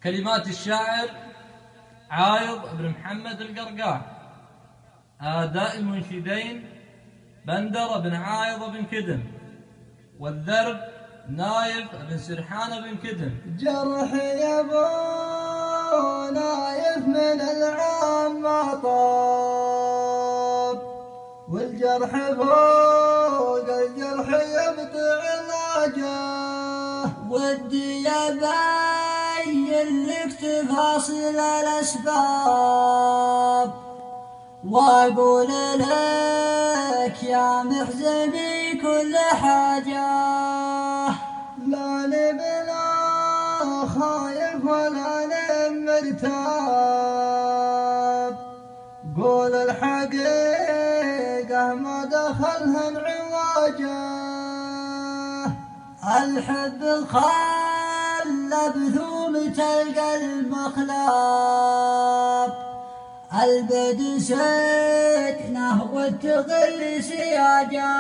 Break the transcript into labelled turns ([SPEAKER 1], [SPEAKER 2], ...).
[SPEAKER 1] كلمات الشاعر عايض بن محمد القرقاع. أداء المنشدين بندر بن عايض بن كدم، والذرب نايف بن سرحان بن كدم.
[SPEAKER 2] جرح يا ابو نايف من العام ما طاب، والجرح فوق الجرح يبطع علاجه. ودي ابين لك تفاصيل الاسباب، واقول لك يا محزني كل حاجه. لا بلا خايف ولا مرتاب، قول الحقيقة ما دخلهم عواجه. الحب خلى بثومة القلب مخلاب، البدو سكنه والتغل سياجه.